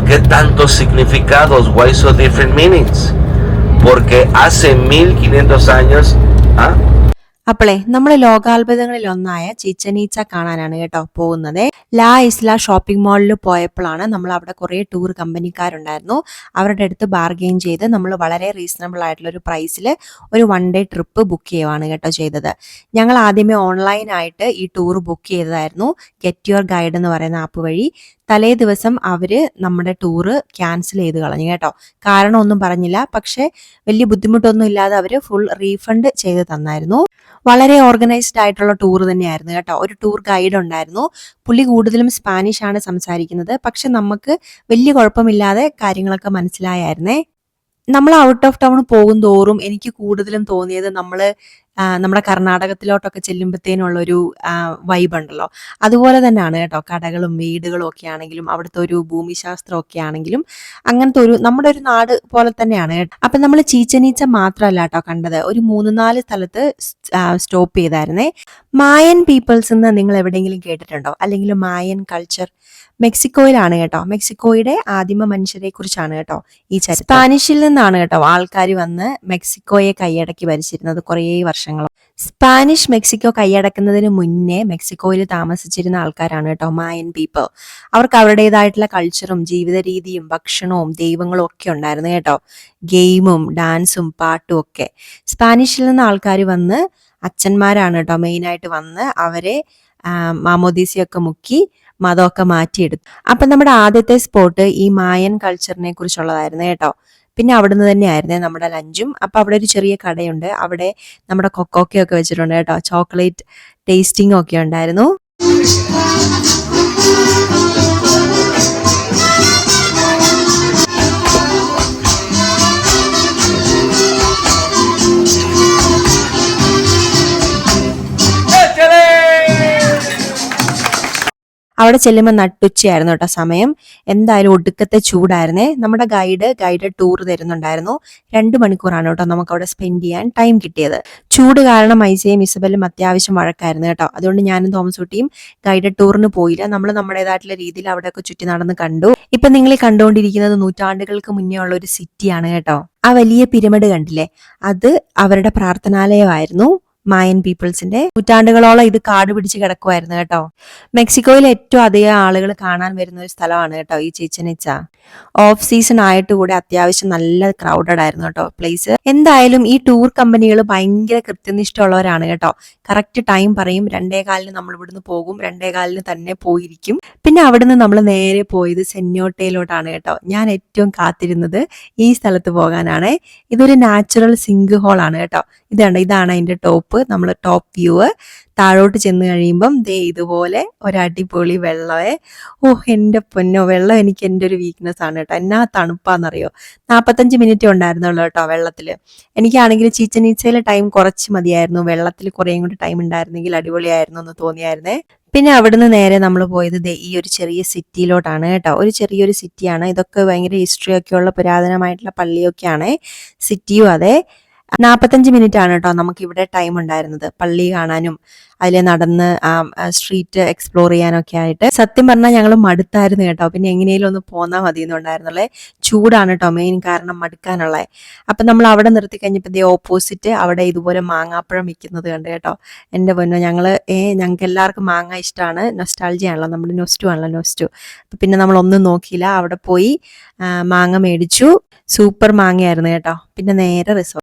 ¿por qué tantos significados? Why so different meanings? Porque hace 1500 años, ¿ah? അപ്പോളേ നമ്മൾ ലോകാത്ഭുതങ്ങളിൽ ഒന്നായ ചിച്ചൻ ഈച്ച കാണാനാണ് കേട്ടോ പോകുന്നത്. ലാ ഇസ്ല ഷോപ്പിംഗ് മാളിൽ പോയപ്പോഴാണ് നമ്മൾ അവിടെ കുറേ ടൂർ കമ്പനിക്കാരുണ്ടായിരുന്നു. അവരുടെ അടുത്ത് ബാർഗെയിൻ ചെയ്ത് നമ്മൾ വളരെ റീസണബിൾ ആയിട്ടുള്ള ഒരു പ്രൈസിൽ ഒരു 1 ഡേ ട്രിപ്പ് ബുക്ക് ചെയ്യുവാണ് കേട്ടോ ചെയ്തത്. ഞങ്ങൾ ആദ്യമേ ഓൺലൈനായിട്ട് ഈ ടൂർ ബുക്ക് ചെയ്തതായിരുന്നു ഗെറ്റ് യുവർ ഗൈഡ് എന്ന് പറയുന്ന ആപ്പ് വഴി. തലേ ദിവസം അവർ നമ്മുടെ ടൂറ് ക്യാൻസൽ ചെയ്ത് കളഞ്ഞു കേട്ടോ. കാരണം ഒന്നും പറഞ്ഞില്ല, പക്ഷേ വലിയ ബുദ്ധിമുട്ടൊന്നും ഇല്ലാതെ അവർ ഫുൾ റീഫണ്ട് ചെയ്ത് തന്നായിരുന്നു. വളരെ ഓർഗനൈസ്ഡ് ആയിട്ടുള്ള ടൂർ തന്നെയായിരുന്നു കേട്ടോ. ഒരു ടൂർ ഗൈഡ് ഉണ്ടായിരുന്നു. പുള്ളി കൂടുതലും സ്പാനിഷ് ആണ് സംസാരിക്കുന്നത്, പക്ഷെ നമുക്ക് വലിയ കുഴപ്പമില്ലാതെ കാര്യങ്ങളൊക്കെ മനസ്സിലായായിരുന്നേ. നമ്മൾ ഔട്ട് ഓഫ് ടൗൺ പോകും തോറും എനിക്ക് കൂടുതലും തോന്നിയത് നമ്മുടെ കർണാടകത്തിലോട്ടൊക്കെ ചെല്ലുമ്പോഴത്തേനുള്ളൊരു വൈബ് ഉണ്ടല്ലോ, അതുപോലെ തന്നെയാണ് കേട്ടോ. കടകളും വീടുകളും ഒക്കെ ആണെങ്കിലും അവിടുത്തെ ഒരു ഭൂമിശാസ്ത്രം ഒക്കെ ആണെങ്കിലും അങ്ങനത്തെ നമ്മുടെ ഒരു നാട് പോലെ തന്നെയാണ് കേട്ടോ. അപ്പം നമ്മൾ ചീച്ചനീച്ച മാത്രമല്ല കേട്ടോ കണ്ടത്, ഒരു 3-4 സ്ഥലത്ത് സ്റ്റോപ്പ് ചെയ്തായിരുന്നേ. മായൻ പീപ്പിൾസ് എന്ന് നിങ്ങൾ എവിടെയെങ്കിലും കേട്ടിട്ടുണ്ടോ? അല്ലെങ്കിൽ മായൻ കൾച്ചർ മെക്സിക്കോയിലാണ് കേട്ടോ. മെക്സിക്കോയുടെ ആദിമ മനുഷ്യരെ കുറിച്ചാണ് കേട്ടോ ഈ ചരിത്രം. സ്പാനിഷിൽ നിന്നാണ് കേട്ടോ ആൾക്കാർ വന്ന് മെക്സിക്കോയെ കൈയടക്കി ഭരിച്ചിരുന്നത് കുറേ വർഷങ്ങൾ. സ്പാനിഷ് മെക്സിക്കോ കൈയടക്കുന്നതിന് മുന്നേ മെക്സിക്കോയിൽ താമസിച്ചിരുന്ന ആൾക്കാരാണ് കേട്ടോ മായൻ പീപ്പിൾ. അവർക്ക് അവരുടേതായിട്ടുള്ള കൾച്ചറും ജീവിത രീതിയും ഭക്ഷണവും ദൈവങ്ങളും ഒക്കെ ഉണ്ടായിരുന്നു കേട്ടോ. ഗെയിമും ഡാൻസും പാട്ടും ഒക്കെ. സ്പാനിഷിൽ നിന്ന് ആൾക്കാർ വന്ന് അച്ഛന്മാരാണ് കേട്ടോ മെയിനായിട്ട് വന്ന് അവരെ മാമോദീസയൊക്കെ മുക്കി മതമൊക്കെ മാറ്റിയെടുത്തു. അപ്പം നമ്മുടെ ആദ്യത്തെ സ്പോട്ട് ഈ മായൻ കൾച്ചറിനെ കുറിച്ചുള്ളതായിരുന്നു കേട്ടോ. പിന്നെ അവിടുന്ന് തന്നെയായിരുന്നേ നമ്മുടെ ലഞ്ചും. അപ്പം അവിടെ ഒരു ചെറിയ കടയുണ്ട്, അവിടെ നമ്മുടെ കൊക്കോക്കയൊക്കെ വെച്ചിട്ടുണ്ട് കേട്ടോ. ചോക്ലേറ്റ് ടേസ്റ്റിംഗ് ഒക്കെ ഉണ്ടായിരുന്നു. അവിടെ ചെല്ലുമ്പോൾ നട്ടുച്ചയായിരുന്നു കേട്ടോ സമയം. എന്തായാലും ഒടുക്കത്തെ ചൂടായിരുന്നേ. നമ്മുടെ ഗൈഡ് ടൂർ തരുന്നുണ്ടായിരുന്നു. 2 മണിക്കൂറാണ് കേട്ടോ നമുക്ക് അവിടെ സ്പെൻഡ് ചെയ്യാൻ ടൈം കിട്ടിയത്. ചൂട് കാരണം ഐസയും ഇസബലും അത്യാവശ്യം വഴക്കായിരുന്നു കേട്ടോ. അതുകൊണ്ട് ഞാനും തോമസ് കുട്ടിയും ഗൈഡ് ടൂറിന് പോയില്ല. നമ്മൾ നമ്മുടേതായിട്ടുള്ള രീതിയിൽ അവിടെയൊക്കെ ചുറ്റി നടന്ന് കണ്ടു. ഇപ്പൊ നിങ്ങൾ കണ്ടുകൊണ്ടിരിക്കുന്നത് നൂറ്റാണ്ടുകൾക്ക് മുന്നേ ഉള്ള ഒരു സിറ്റിയാണ് കേട്ടോ. ആ വലിയ പിരമിഡ് കണ്ടില്ലേ, അത് അവരുടെ പ്രാർത്ഥനാലയമായിരുന്നു. മായൻ പീപ്പിൾസിന്റെ നൂറ്റാണ്ടുകളോളം ഇത് കാട് പിടിച്ച് കിടക്കുമായിരുന്നു കേട്ടോ. മെക്സിക്കോയിൽ ഏറ്റവും അധികം ആളുകൾ കാണാൻ വരുന്ന ഒരു സ്ഥലമാണ് കേട്ടോ ഈ ചിച്ചൻ ഇച്ച. ഓഫ് സീസൺ ആയിട്ട് കൂടെ അത്യാവശ്യം നല്ല ക്രൗഡഡ് ആയിരുന്നു കേട്ടോ പ്ലേസ്. എന്തായാലും ഈ ടൂർ കമ്പനികൾ ഭയങ്കര കൃത്യനിഷ്ഠമുള്ളവരാണ് കേട്ടോ. കറക്റ്റ് ടൈം പറയും. 2:15 നമ്മൾ ഇവിടുന്ന് പോകും, 2:15 തന്നെ പോയിരിക്കും. പിന്നെ അവിടുന്ന് നമ്മൾ നേരെ പോയത് സെന്യോട്ടയിലോട്ടാണ് കേട്ടോ. ഞാൻ ഏറ്റവും കാത്തിരുന്നത് ഈ സ്ഥലത്ത് പോകാനാണ്. ഇതൊരു നാച്ചുറൽ സിങ്ക് ഹോൾ ആണ് കേട്ടോ. ഇതാണ് അതിന്റെ ടോപ്പ്, നമ്മൾ ടോപ്പ് വ്യൂ. താഴോട്ട് ചെന്ന് കഴിയുമ്പം ദേ ഇതുപോലെ ഒരടിപൊളി വെള്ളമേ. എൻ്റെ പൊന്നോ, വെള്ളം എനിക്ക് എൻ്റെ ഒരു വീക്ക്നെസ് ആണ് കേട്ടോ. എന്നാ തണുപ്പാന്നറിയോ. 45 മിനിറ്റ് ഉണ്ടായിരുന്നുള്ളൂ കേട്ടോ വെള്ളത്തിൽ. എനിക്കാണെങ്കിൽ ചിച്ചൻ ഇച്ചയിലെ ടൈം കുറച്ച് മതിയായിരുന്നു. വെള്ളത്തിൽ കുറേയും കൂടി ടൈം ഉണ്ടായിരുന്നെങ്കിൽ അടിപൊളിയായിരുന്നു എന്ന് തോന്നിയായിരുന്നേ. പിന്നെ അവിടുന്ന് നേരെ നമ്മൾ പോയത് ഈ ഒരു ചെറിയ സിറ്റിയിലോട്ടാണ് കേട്ടോ. ഒരു ചെറിയൊരു സിറ്റിയാണ്. ഇതൊക്കെ ഭയങ്കര ഹിസ്റ്ററി ഒക്കെയുള്ള പുരാതനമായിട്ടുള്ള പള്ളിയൊക്കെയാണ്. സിറ്റിയും അതെ. 45 മിനിറ്റ് ആണ് കേട്ടോ നമുക്ക് ഇവിടെ ടൈം ഉണ്ടായിരുന്നത്, പള്ളി കാണാനും അതിൽ നടന്ന് സ്ട്രീറ്റ് എക്സ്പ്ലോർ ചെയ്യാനൊക്കെ ആയിട്ട്. സത്യം പറഞ്ഞാൽ ഞങ്ങൾ മടുത്തായിരുന്നു കേട്ടോ. പിന്നെ എങ്ങനെയും ഒന്ന് പോന്നാൽ മതി എന്നുണ്ടായിരുന്നുള്ളേ. ചൂടാണ് കേട്ടോ മെയിൻ കാരണം മടുക്കാനുള്ളത്. അപ്പം നമ്മൾ അവിടെ നിർത്തി കഴിഞ്ഞപ്പോൾ ഓപ്പോസിറ്റ് അവിടെ ഇതുപോലെ മാങ്ങാപ്പഴം വിൽക്കുന്നത് കണ്ട് കേട്ടോ. എൻ്റെ പൊന്നോ, ഞങ്ങൾക്ക് എല്ലാവർക്കും മാങ്ങ ഇഷ്ടമാണ്. നൊസ്റ്റാൾജിയ ആണല്ലോ, നമ്മുടെ നൊസ്റ്റു ആണല്ലോ നൊസ്റ്റു. അപ്പം പിന്നെ നമ്മളൊന്നും നോക്കിയില്ല, അവിടെ പോയി മാങ്ങ മേടിച്ചു. സൂപ്പർ മാങ്ങയായിരുന്നു കേട്ടോ. പിന്നെ നേരെ റിസോർട്ട്.